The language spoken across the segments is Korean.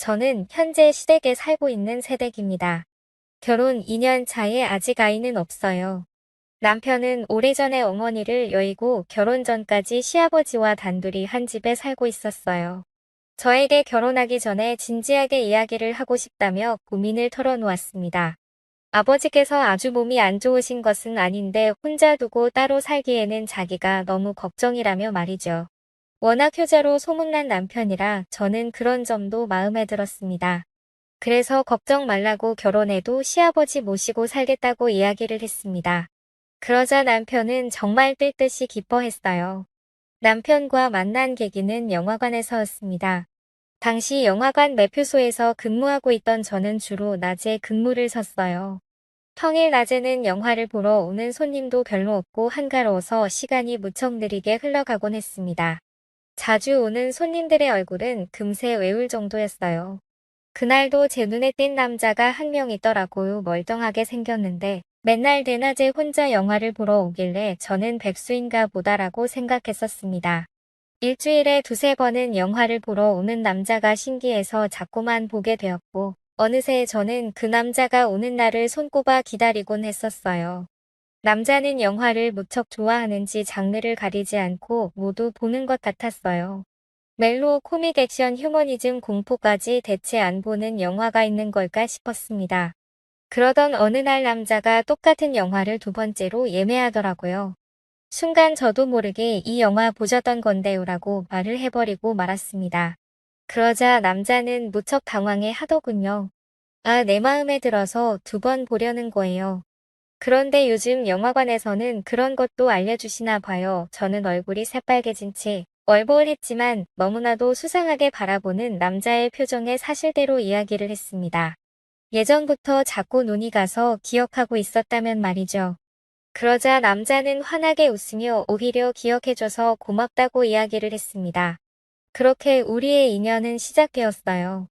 저는 현재 시댁에 살고 있는 새댁입니다. 결혼 2년 차에 아직 아이는 없어요. 남편은 오래전에 어머니를 여의고 결혼 전까지 시아버지와 단둘이 한 집에 살고 있었어요. 저에게 결혼하기 전에 진지하게 이야기를 하고 싶다며 고민을 털어놓았습니다. 아버지께서 아주 몸이 안 좋으신 것은 아닌데 혼자 두고 따로 살기에는 자기가 너무 걱정이라며 말이죠. 워낙 효자로 소문난 남편이라 저는 그런 점도 마음에 들었습니다. 그래서 걱정 말라고 결혼해도 시아버지 모시고 살겠다고 이야기를 했습니다. 그러자 남편은 정말 뜰 듯이 기뻐했어요. 남편과 만난 계기는 영화관에서였습니다. 당시 영화관 매표소에서 근무하고 있던 저는 주로 낮에 근무를 섰어요. 평일 낮에는 영화를 보러 오는 손님도 별로 없고 한가로워서 시간이 무척 느리게 흘러가곤 했습니다. 자주 오는 손님들의 얼굴은 금세 외울 정도였어요. 그날도 제 눈에 띈 남자가 한 명 있더라고요. 멀쩡하게 생겼는데 맨날 대낮에 혼자 영화를 보러 오길래 저는 백수인가 보다라고 생각했었습니다. 일주일에 두세 번은 영화를 보러 오는 남자가 신기해서 자꾸만 보게 되었고 어느새 저는 그 남자가 오는 날을 손꼽아 기다리곤 했었어요. 남자는 영화를 무척 좋아하는지 장르를 가리지 않고 모두 보는 것 같았어요. 멜로, 코믹, 액션, 휴머니즘, 공포까지 대체 안 보는 영화가 있는 걸까 싶었습니다. 그러던 어느 날 남자가 똑같은 영화를 두 번째로 예매하더라고요. 순간 저도 모르게 이 영화 보셨던 건데요라고 말을 해버리고 말았습니다. 그러자 남자는 무척 당황해 하더군요. 아, 내 마음에 들어서 두 번 보려는 거예요. 그런데 요즘 영화관에서는 그런 것도 알려주시나 봐요. 저는 얼굴이 새빨개진 채 얼버울했지만 너무나도 수상하게 바라보는 남자의 표정에 사실대로 이야기를 했습니다. 예전부터 자꾸 눈이 가서 기억하고 있었다면 말이죠. 그러자 남자는 환하게 웃으며 오히려 기억해줘서 고맙다고 이야기를 했습니다. 그렇게 우리의 인연은 시작되었어요.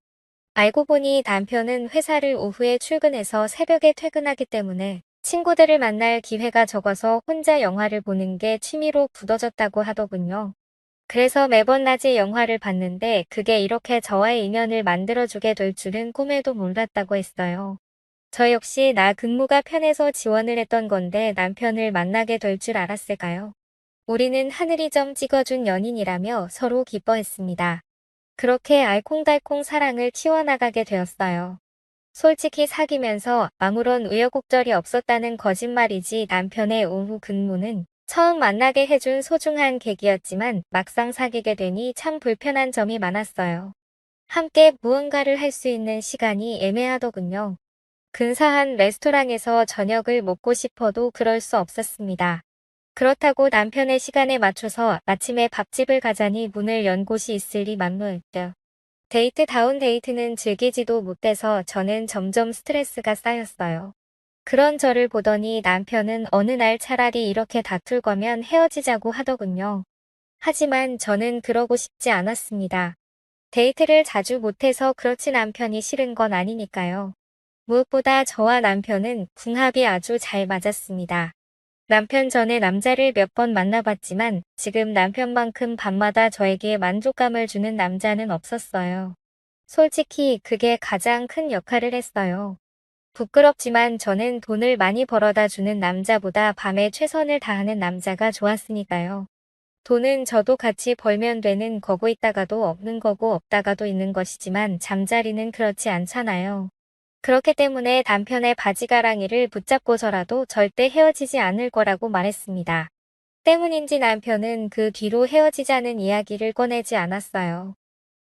알고 보니 남편은 회사를 오후에 출근해서 새벽에 퇴근하기 때문에 친구들을 만날 기회가 적어서 혼자 영화를 보는 게 취미로 굳어졌다고 하더군요. 그래서 매번 낮에 영화를 봤는데 그게 이렇게 저와의 인연을 만들어주게 될 줄은 꿈에도 몰랐다고 했어요. 저 역시 나 근무가 편해서 지원을 했던 건데 남편을 만나게 될 줄 알았을까요? 우리는 하늘이 점 찍어준 연인이라며 서로 기뻐했습니다. 그렇게 알콩달콩 사랑을 키워나가게 되었어요. 솔직히 사귀면서 아무런 우여곡절이 없었다는 거짓말이지 남편의 오후 근무는 처음 만나게 해준 소중한 계기였지만 막상 사귀게 되니 참 불편한 점이 많았어요. 함께 무언가를 할 수 있는 시간이 애매하더군요. 근사한 레스토랑에서 저녁을 먹고 싶어도 그럴 수 없었습니다. 그렇다고 남편의 시간에 맞춰서 아침에 밥집을 가자니 문을 연 곳이 있을 리 만무했죠. 데이트다운 데이트는 즐기지도 못해서 저는 점점 스트레스가 쌓였어요. 그런 저를 보더니 남편은 어느 날 차라리 이렇게 다툴 거면 헤어지자고 하더군요. 하지만 저는 그러고 싶지 않았습니다. 데이트를 자주 못해서 그렇지 남편이 싫은 건 아니니까요. 무엇보다 저와 남편은 궁합이 아주 잘 맞았습니다. 남편 전에 남자를 몇 번 만나봤지만 지금 남편만큼 밤마다 저에게 만족감을 주는 남자는 없었어요. 솔직히 그게 가장 큰 역할을 했어요. 부끄럽지만 저는 돈을 많이 벌어다 주는 남자보다 밤에 최선을 다하는 남자가 좋았으니까요. 돈은 저도 같이 벌면 되는 거고 있다가도 없는 거고 없다가도 있는 것이지만 잠자리는 그렇지 않잖아요. 그렇기 때문에 남편의 바지가랑이를 붙잡고서라도 절대 헤어지지 않을 거라고 말했습니다. 때문인지 남편은 그 뒤로 헤어지자는 이야기를 꺼내지 않았어요.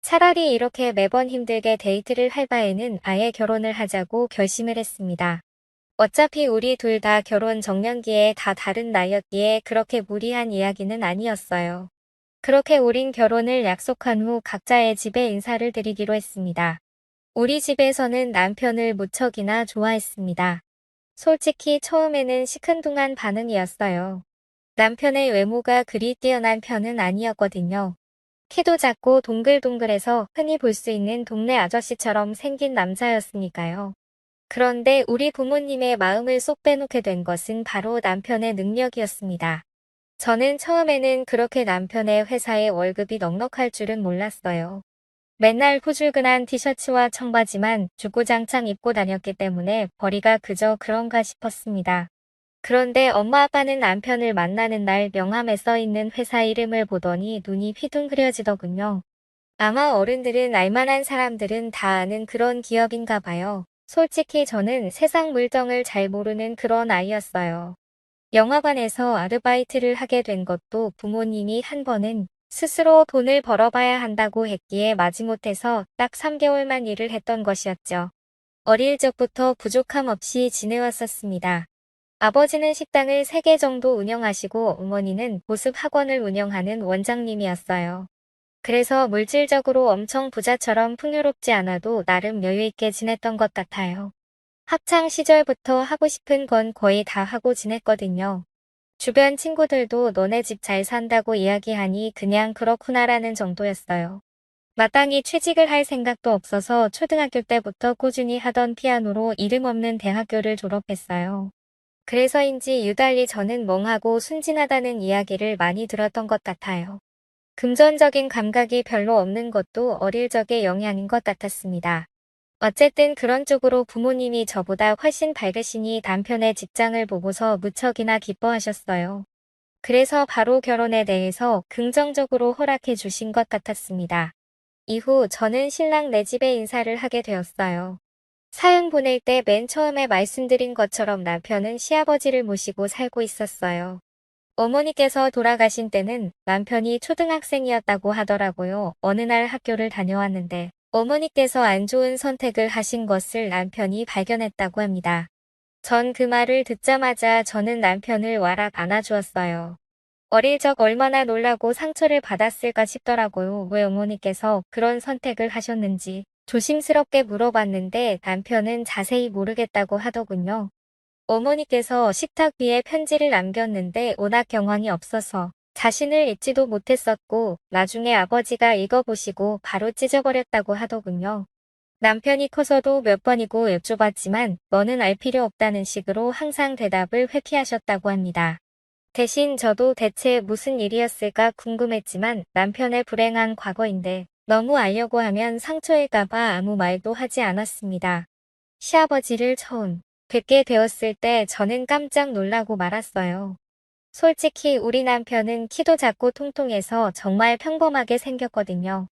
차라리 이렇게 매번 힘들게 데이트를 할 바에는 아예 결혼을 하자고 결심을 했습니다. 어차피 우리 둘 다 결혼 정년기에 다 다른 나이였기에 그렇게 무리한 이야기는 아니었어요. 그렇게 우린 결혼을 약속한 후 각자의 집에 인사를 드리기로 했습니다. 우리 집에서는 남편을 무척이나 좋아했습니다. 솔직히 처음에는 시큰둥한 반응이었어요. 남편의 외모가 그리 뛰어난 편은 아니었거든요. 키도 작고 동글동글해서 흔히 볼 수 있는 동네 아저씨처럼 생긴 남자였으니까요. 그런데 우리 부모님의 마음을 쏙 빼놓게 된 것은 바로 남편의 능력이었습니다. 저는 처음에는 그렇게 남편의 회사에 월급이 넉넉할 줄은 몰랐어요. 맨날 후줄근한 티셔츠와 청바지만 주구장창 입고 다녔기 때문에 벌이가 그저 그런가 싶었습니다. 그런데 엄마 아빠는 남편을 만나는 날 명함에 써 있는 회사 이름을 보더니 눈이 휘둥 그려지더군요. 아마 어른들은 알만한 사람들은 다 아는 그런 기업인가 봐요. 솔직히 저는 세상 물정을 잘 모르는 그런 아이였어요. 영화관에서 아르바이트를 하게 된 것도 부모님이 한 번은 스스로 돈을 벌어봐야 한다고 했기에 마지못해서 딱 3개월만 일을 했던 것이었죠. 어릴 적부터 부족함 없이 지내왔었습니다. 아버지는 식당을 3개 정도 운영하시고 어머니는 보습 학원을 운영하는 원장님이었어요. 그래서 물질적으로 엄청 부자처럼 풍요롭지 않아도 나름 여유있게 지냈던 것 같아요. 학창 시절부터 하고 싶은 건 거의 다 하고 지냈거든요. 주변 친구들도 너네 집 잘 산다고 이야기하니 그냥 그렇구나라는 정도였어요. 마땅히 취직을 할 생각도 없어서 초등학교 때부터 꾸준히 하던 피아노로 이름 없는 대학교를 졸업했어요. 그래서인지 유달리 저는 멍하고 순진하다는 이야기를 많이 들었던 것 같아요. 금전적인 감각이 별로 없는 것도 어릴 적의 영향인 것 같았습니다. 어쨌든 그런 쪽으로 부모님이 저보다 훨씬 밝으시니 남편의 직장을 보고서 무척이나 기뻐하셨어요. 그래서 바로 결혼에 대해서 긍정적으로 허락해 주신 것 같았습니다. 이후 저는 신랑 네 집에 인사를 하게 되었어요. 사연 보낼 때 맨 처음에 말씀드린 것처럼 남편은 시아버지를 모시고 살고 있었어요. 어머니께서 돌아가신 때는 남편이 초등학생이었다고 하더라고요. 어느 날 학교를 다녀왔는데 어머니께서 안 좋은 선택을 하신 것을 남편이 발견했다고 합니다. 전 그 말을 듣자마자 저는 남편을 와락 안아주었어요. 어릴 적 얼마나 놀라고 상처를 받았을까 싶더라고요. 왜 어머니께서 그런 선택을 하셨는지 조심스럽게 물어봤는데 남편은 자세히 모르겠다고 하더군요. 어머니께서 식탁 위에 편지를 남겼는데 워낙 경황이 없어서 자신을 읽지도 못했었고 나중에 아버지가 읽어보시고 바로 찢어버렸다고 하더군요. 남편이 커서도 몇 번이고 여쭤봤지만 너는 알 필요 없다는 식으로 항상 대답을 회피하셨다고 합니다. 대신 저도 대체 무슨 일이었을까 궁금했지만 남편의 불행한 과거인데 너무 알려고 하면 상처일까봐 아무 말도 하지 않았습니다. 시아버지를 처음 뵙게 되었을 때 저는 깜짝 놀라고 말았어요. 솔직히 우리 남편은 키도 작고 통통해서 정말 평범하게 생겼거든요.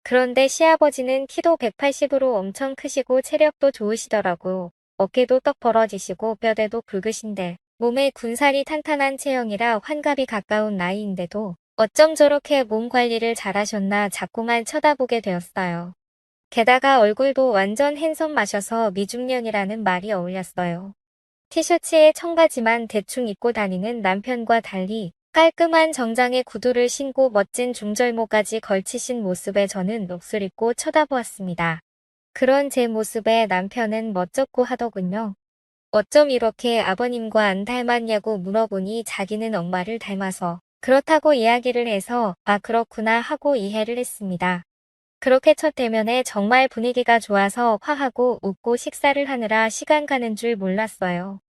그런데 시아버지는 키도 180으로 엄청 크시고 체력도 좋으시더라고요. 어깨도 떡 벌어지시고 뼈대도 굵으신데 몸에 군살이 탄탄한 체형이라 환갑이 가까운 나이인데도 어쩜 저렇게 몸 관리를 잘하셨나 자꾸만 쳐다보게 되었어요. 게다가 얼굴도 완전 핸섬마셔서 미중년이라는 말이 어울렸어요. 티셔츠에 청바지만 대충 입고 다니는 남편과 달리 깔끔한 정장에 구두를 신고 멋진 중절모까지 걸치신 모습에 저는 넋을 잃고 쳐다보았습니다. 그런 제 모습에 남편은 멋쩍고 하더군요. 어쩜 이렇게 아버님과 안 닮았냐고 물어보니 자기는 엄마를 닮아서 그렇다고 이야기를 해서 아 그렇구나 하고 이해를 했습니다. 그렇게 첫 대면에 정말 분위기가 좋아서 화하고 웃고 식사를 하느라 시간 가는 줄 몰랐어요.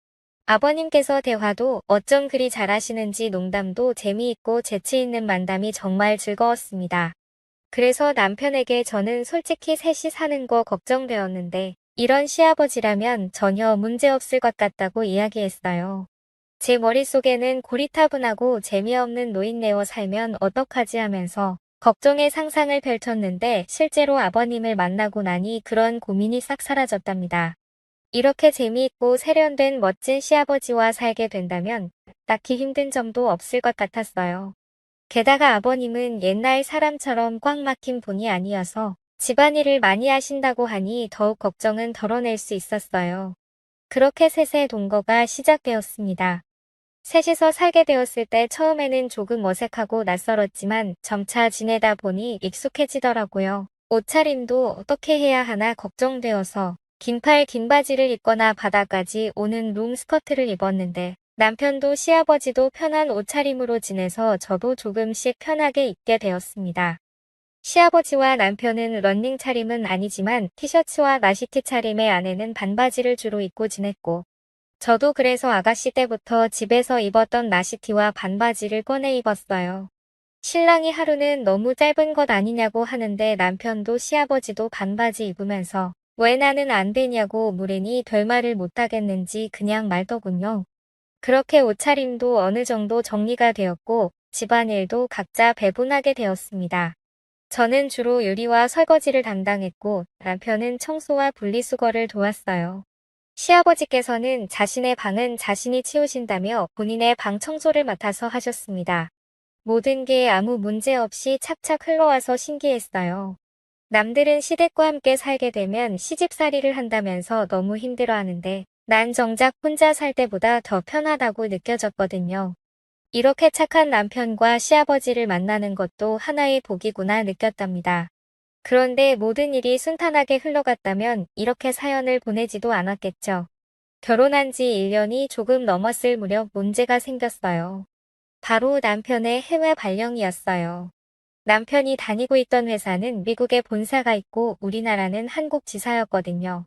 아버님께서 대화도 어쩜 그리 잘하시는지 농담도 재미있고 재치있는 만담이 정말 즐거웠습니다. 그래서 남편에게 저는 솔직히 셋이 사는 거 걱정되었는데 이런 시아버지라면 전혀 문제없을 것 같다고 이야기했어요. 제 머릿속에는 고리타분하고 재미없는 노인네와 살면 어떡하지 하면서 걱정의 상상을 펼쳤는데 실제로 아버님을 만나고 나니 그런 고민이 싹 사라졌답니다. 이렇게 재미있고 세련된 멋진 시아버지와 살게 된다면 딱히 힘든 점도 없을 것 같았어요. 게다가 아버님은 옛날 사람처럼 꽉 막힌 분이 아니어서 집안일을 많이 하신다고 하니 더욱 걱정은 덜어낼 수 있었어요. 그렇게 셋의 동거가 시작되었습니다. 셋이서 살게 되었을 때 처음에는 조금 어색하고 낯설었지만 점차 지내다 보니 익숙해지더라고요. 옷차림도 어떻게 해야 하나 걱정되어서 긴팔 긴 바지를 입거나 바닥까지 오는 롱 스커트를 입었는데 남편도 시아버지도 편한 옷차림으로 지내서 저도 조금씩 편하게 입게 되었습니다. 시아버지와 남편은 러닝 차림은 아니지만 티셔츠와 나시티 차림의 안에는 반바지를 주로 입고 지냈고 저도 그래서 아가씨 때부터 집에서 입었던 나시티와 반바지를 꺼내 입었어요. 신랑이 하루는 너무 짧은 것 아니냐고 하는데 남편도 시아버지도 반바지 입으면서 왜 나는 안 되냐고 물으니 별말을 못하겠는지 그냥 말더군요. 그렇게 옷차림도 어느 정도 정리가 되었고 집안일도 각자 배분하게 되었습니다. 저는 주로 요리와 설거지를 담당했고 남편은 청소와 분리수거를 도왔어요. 시아버지께서는 자신의 방은 자신이 치우신다며 본인의 방 청소를 맡아서 하셨습니다. 모든 게 아무 문제 없이 착착 흘러와서 신기했어요. 남들은 시댁과 함께 살게 되면 시집살이를 한다면서 너무 힘들어하는데 난 정작 혼자 살 때보다 더 편하다고 느껴졌거든요. 이렇게 착한 남편과 시아버지를 만나는 것도 하나의 복이구나 느꼈답니다. 그런데 모든 일이 순탄하게 흘러갔다면 이렇게 사연을 보내지도 않았겠죠. 결혼한 지 1년이 조금 넘었을 무렵 문제가 생겼어요. 바로 남편의 해외 발령이었어요. 남편이 다니고 있던 회사는 미국에 본사가 있고 우리나라는 한국 지사였거든요.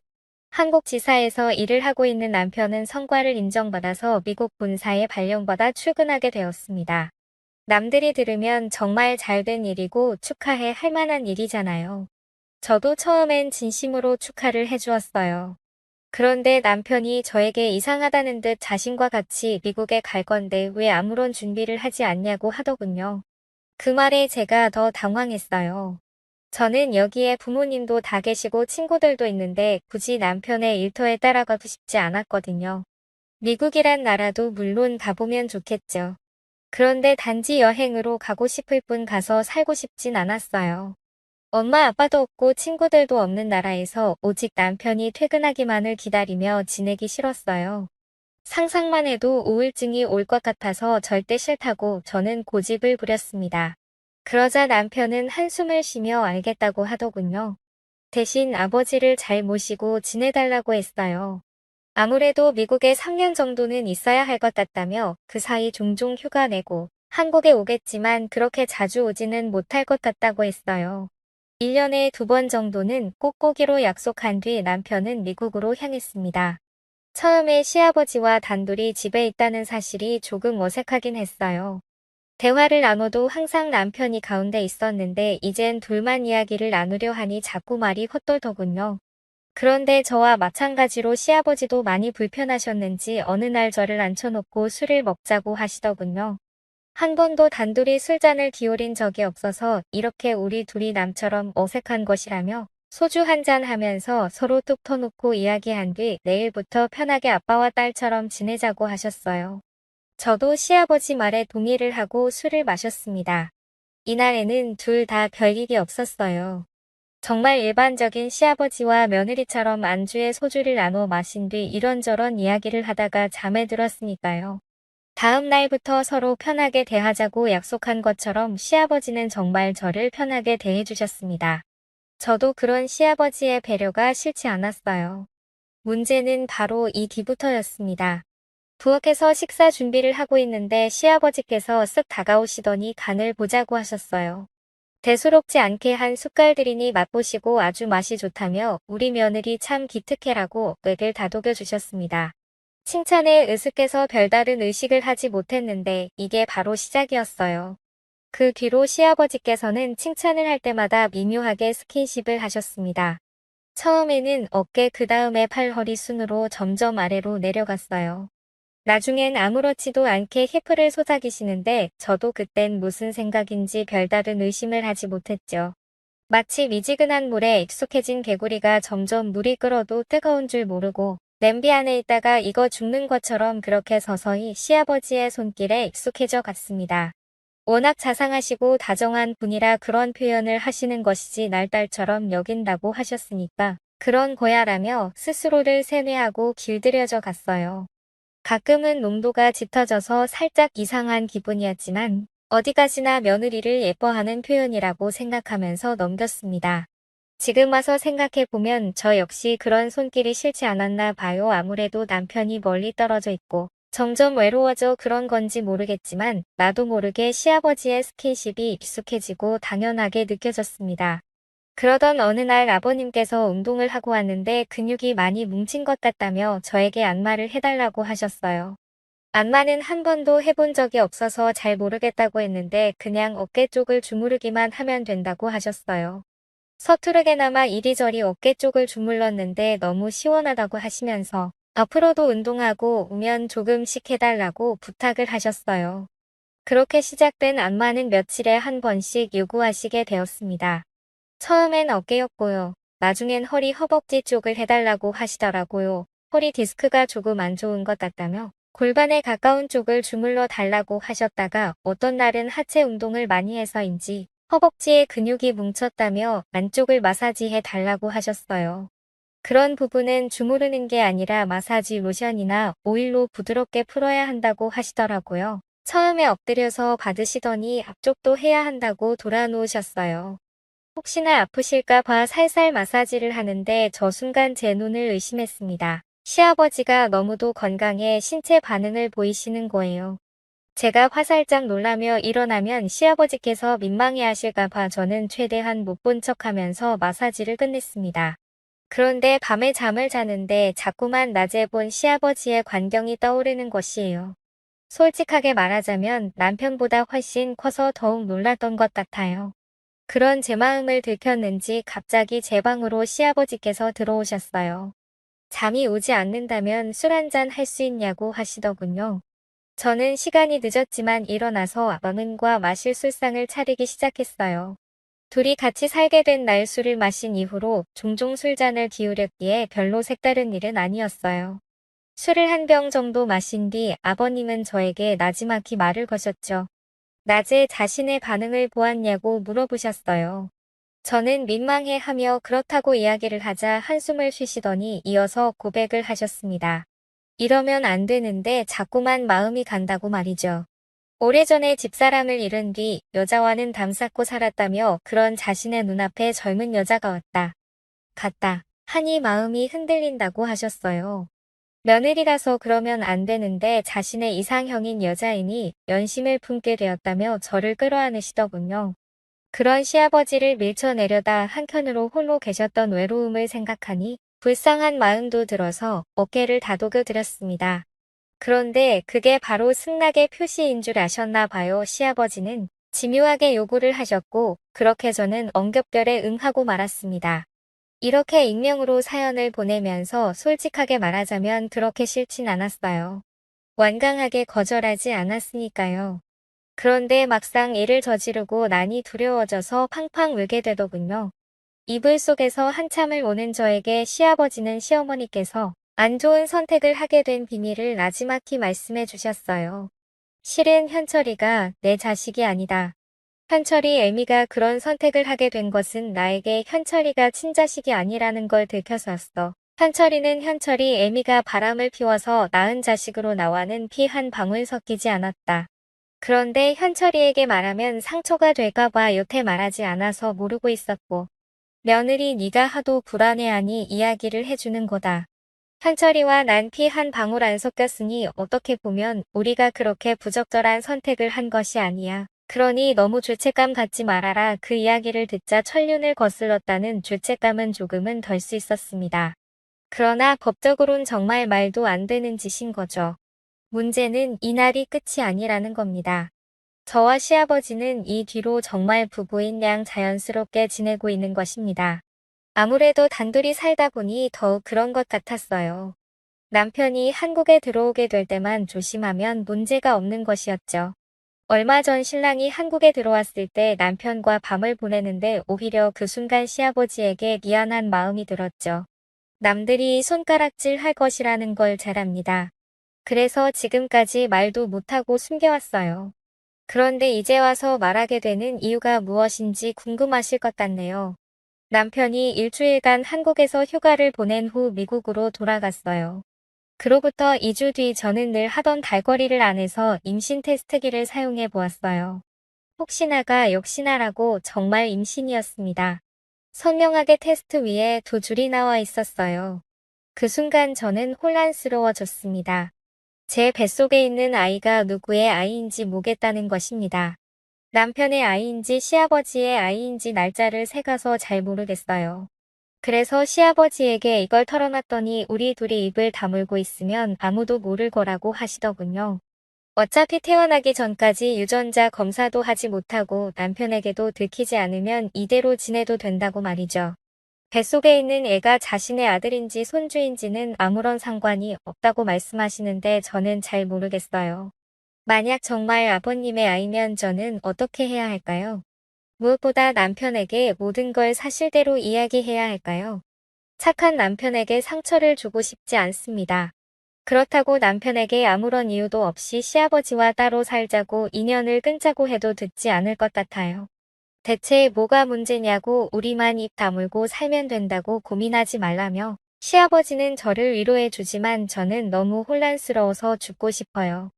한국 지사에서 일을 하고 있는 남편은 성과를 인정받아서 미국 본사에 발령받아 출근하게 되었습니다. 남들이 들으면 정말 잘된 일이고 축하해 할 만한 일이잖아요. 저도 처음엔 진심으로 축하를 해주었어요. 그런데 남편이 저에게 이상하다는 듯 자신과 같이 미국에 갈 건데 왜 아무런 준비를 하지 않냐고 하더군요. 그 말에 제가 더 당황했어요. 저는 여기에 부모님도 다 계시고 친구들도 있는데 굳이 남편의 일터에 따라가고 싶지 않았거든요. 미국이란 나라도 물론 가보면 좋겠죠. 그런데 단지 여행으로 가고 싶을 뿐 가서 살고 싶진 않았어요. 엄마 아빠도 없고 친구들도 없는 나라에서 오직 남편이 퇴근하기만을 기다리며 지내기 싫었어요. 상상만 해도 우울증이 올 것 같아서 절대 싫다고 저는 고집을 부렸습니다. 그러자 남편은 한숨을 쉬며 알겠다고 하더군요. 대신 아버지를 잘 모시고 지내달라고 했어요. 아무래도 미국에 3년 정도는 있어야 할 것 같다며 그 사이 종종 휴가 내고 한국에 오겠지만 그렇게 자주 오지는 못할 것 같다고 했어요. 1년에 2번 정도는 꼭 오기로 약속한 뒤 남편은 미국으로 향했습니다. 처음에 시아버지와 단둘이 집에 있다는 사실이 조금 어색하긴 했어요. 대화를 나눠도 항상 남편이 가운데 있었는데 이젠 둘만 이야기를 나누려 하니 자꾸 말이 헛돌더군요. 그런데 저와 마찬가지로 시아버지도 많이 불편하셨는지 어느 날 저를 앉혀놓고 술을 먹자고 하시더군요. 한 번도 단둘이 술잔을 기울인 적이 없어서 이렇게 우리 둘이 남처럼 어색한 것이라며 소주 한 잔 하면서 서로 뚝 터놓고 이야기한 뒤 내일부터 편하게 아빠와 딸처럼 지내자고 하셨어요. 저도 시아버지 말에 동의를 하고 술을 마셨습니다. 이날에는 둘 다 별일이 없었어요. 정말 일반적인 시아버지와 며느리처럼 안주에 소주를 나눠 마신 뒤 이런저런 이야기를 하다가 잠에 들었으니까요. 다음 날부터 서로 편하게 대하자고 약속한 것처럼 시아버지는 정말 저를 편하게 대해주셨습니다. 저도 그런 시아버지의 배려가 싫지 않았어요. 문제는 바로 이 뒤부터였습니다. 부엌에서 식사 준비를 하고 있는데 시아버지께서 쓱 다가오시더니 간을 보자고 하셨어요. 대수롭지 않게 한 숟갈들이니 맛보시고 아주 맛이 좋다며 우리 며느리 참 기특해라고 맥을 다독여 주셨습니다. 칭찬에 으쓱해서 별다른 의식을 하지 못했는데 이게 바로 시작이었어요. 그 뒤로 시아버지께서는 칭찬을 할 때마다 미묘하게 스킨십을 하셨습니다. 처음에는 어깨 그 다음에 팔 허리 순으로 점점 아래로 내려갔어요. 나중엔 아무렇지도 않게 히프를 소삭이시는데 저도 그땐 무슨 생각인지 별다른 의심을 하지 못했죠. 마치 미지근한 물에 익숙해진 개구리가 점점 물이 끓어도 뜨거운 줄 모르고 냄비 안에 있다가 익어 죽는 것처럼 그렇게 서서히 시아버지의 손길에 익숙해져 갔습니다. 워낙 자상하시고 다정한 분이라 그런 표현을 하시는 것이지 날 딸처럼 여긴다고 하셨으니까 그런 거야라며 스스로를 세뇌하고 길들여져 갔어요. 가끔은 농도가 짙어져서 살짝 이상한 기분이었지만 어디까지나 며느리를 예뻐하는 표현이라고 생각하면서 넘겼습니다. 지금 와서 생각해보면 저 역시 그런 손길이 싫지 않았나 봐요. 아무래도 남편이 멀리 떨어져 있고 점점 외로워져 그런 건지 모르겠지만 나도 모르게 시아버지의 스킨십이 익숙해지고 당연하게 느껴졌습니다. 그러던 어느 날 아버님께서 운동을 하고 왔는데 근육이 많이 뭉친 것 같다며 저에게 안마를 해달라고 하셨어요. 안마는 한 번도 해본 적이 없어서 잘 모르겠다고 했는데 그냥 어깨 쪽을 주무르기만 하면 된다고 하셨어요. 서투르게나마 이리저리 어깨 쪽을 주물렀는데 너무 시원하다고 하시면서 앞으로도 운동하고 오면 조금씩 해달라고 부탁을 하셨어요. 그렇게 시작된 안마는 며칠에 한 번씩 요구하시게 되었습니다. 처음엔 어깨였고요. 나중엔 허리 허벅지 쪽을 해달라고 하시더라고요. 허리 디스크가 조금 안 좋은 것 같다며 골반에 가까운 쪽을 주물러 달라고 하셨다가 어떤 날은 하체 운동을 많이 해서인지 허벅지에 근육이 뭉쳤다며 안쪽을 마사지해 달라고 하셨어요. 그런 부분은 주무르는 게 아니라 마사지 로션이나 오일로 부드럽게 풀어야 한다고 하시더라고요. 처음에 엎드려서 받으시더니 앞쪽도 해야 한다고 돌아놓으셨어요. 혹시나 아프실까 봐 살살 마사지를 하는데 저 순간 제 눈을 의심했습니다. 시아버지가 너무도 건강해 신체 반응을 보이시는 거예요. 제가 화살짝 놀라며 일어나면 시아버지께서 민망해 하실까 봐 저는 최대한 못 본 척하면서 마사지를 끝냈습니다. 그런데 밤에 잠을 자는데 자꾸만 낮에 본 시아버지의 광경이 떠오르는 것이에요. 솔직하게 말하자면 남편보다 훨씬 커서 더욱 놀랐던 것 같아요. 그런 제 마음을 들켰는지 갑자기 제 방으로 시아버지께서 들어오셨어요. 잠이 오지 않는다면 술 한잔 할 수 있냐고 하시더군요. 저는 시간이 늦었지만 일어나서 라면과 마실 술상을 차리기 시작했어요. 둘이 같이 살게 된 날 술을 마신 이후로 종종 술잔을 기울였기에 별로 색다른 일은 아니었어요. 술을 한 병 정도 마신 뒤 아버님은 저에게 나지막히 말을 거셨죠. 낮에 자신의 반응을 보았냐고 물어보셨어요. 저는 민망해하며 그렇다고 이야기를 하자 한숨을 쉬시더니 이어서 고백을 하셨습니다. 이러면 안 되는데 자꾸만 마음이 간다고 말이죠. 오래전에 집사람을 잃은 뒤 여자와는 담쌓고 살았다며 그런 자신의 눈앞에 젊은 여자가 왔다 갔다 하니 마음이 흔들린다고 하셨어요. 며느리라서 그러면 안 되는데 자신의 이상형인 여자이니 연심을 품게 되었다며 저를 끌어안으시더군요. 그런 시아버지를 밀쳐내려다 한켠으로 홀로 계셨던 외로움을 생각하니 불쌍한 마음도 들어서 어깨를 다독여 드렸습니다. 그런데 그게 바로 승낙의 표시인 줄 아셨나 봐요. 시아버지는 집요하게 요구를 하셨고 그렇게 저는 엉겹결에 응하고 말았습니다. 이렇게 익명으로 사연을 보내면서 솔직하게 말하자면 그렇게 싫진 않았어요. 완강하게 거절하지 않았으니까요. 그런데 막상 일을 저지르고 나니 두려워져서 팡팡 울게 되더군요. 이불 속에서 한참을 우는 저에게 시아버지는 시어머니께서 안 좋은 선택을 하게 된 비밀을 나지막히 말씀해 주셨어요. 실은 현철이가 내 자식이 아니다. 현철이 애미가 그런 선택을 하게 된 것은 나에게 현철이가 친자식이 아니라는 걸 들켜서였어. 현철이는 현철이 애미가 바람을 피워서 낳은 자식으로 나와는 피 한 방울 섞이지 않았다. 그런데 현철이에게 말하면 상처가 될까봐 여태 말하지 않아서 모르고 있었고 며느리 네가 하도 불안해하니 이야기를 해주는 거다. 현철이와 난 피 한 방울 안 섞였으니 어떻게 보면 우리가 그렇게 부적절한 선택을 한 것이 아니야. 그러니 너무 죄책감 갖지 말아라. 그 이야기를 듣자 천륜을 거슬렀다는 죄책감은 조금은 덜 수 있었습니다. 그러나 법적으론 정말 말도 안 되는 짓인 거죠. 문제는 이날이 끝이 아니라는 겁니다. 저와 시아버지는 이 뒤로 정말 부부인 양 자연스럽게 지내고 있는 것입니다. 아무래도 단둘이 살다 보니 더욱 그런 것 같았어요. 남편이 한국에 들어오게 될 때만 조심하면 문제가 없는 것이었죠. 얼마 전 신랑이 한국에 들어왔을 때 남편과 밤을 보내는데 오히려 그 순간 시아버지에게 미안한 마음이 들었죠. 남들이 손가락질 할 것이라는 걸 잘 압니다. 그래서 지금까지 말도 못하고 숨겨왔어요. 그런데 이제 와서 말하게 되는 이유가 무엇인지 궁금하실 것 같네요. 남편이 일주일간 한국에서 휴가를 보낸 후 미국으로 돌아갔어요. 그로부터 2주 뒤 저는 늘 하던 달거리를 안 해서 임신 테스트기를 사용해 보았어요. 혹시나가 역시나라고 정말 임신이었습니다. 선명하게 테스트 위에 두 줄이 나와 있었어요. 그 순간 저는 혼란스러워졌습니다. 제 뱃속에 있는 아이가 누구의 아이인지 모르겠다는 것입니다. 남편의 아이인지 시아버지의 아이인지 날짜를 새가서 잘 모르겠어요. 그래서 시아버지에게 이걸 털어놨더니 우리 둘이 입을 다물고 있으면 아무도 모를 거라고 하시더군요. 어차피 태어나기 전까지 유전자 검사도 하지 못하고 남편에게도 들키지 않으면 이대로 지내도 된다고 말이죠. 뱃속에 있는 애가 자신의 아들인지 손주인지는 아무런 상관이 없다고 말씀하시는데 저는 잘 모르겠어요. 만약 정말 아버님의 아이면 저는 어떻게 해야 할까요? 무엇보다 남편에게 모든 걸 사실대로 이야기해야 할까요? 착한 남편에게 상처를 주고 싶지 않습니다. 그렇다고 남편에게 아무런 이유도 없이 시아버지와 따로 살자고 인연을 끊자고 해도 듣지 않을 것 같아요. 대체 뭐가 문제냐고 우리만 입 다물고 살면 된다고 고민하지 말라며 시아버지는 저를 위로해 주지만 저는 너무 혼란스러워서 죽고 싶어요.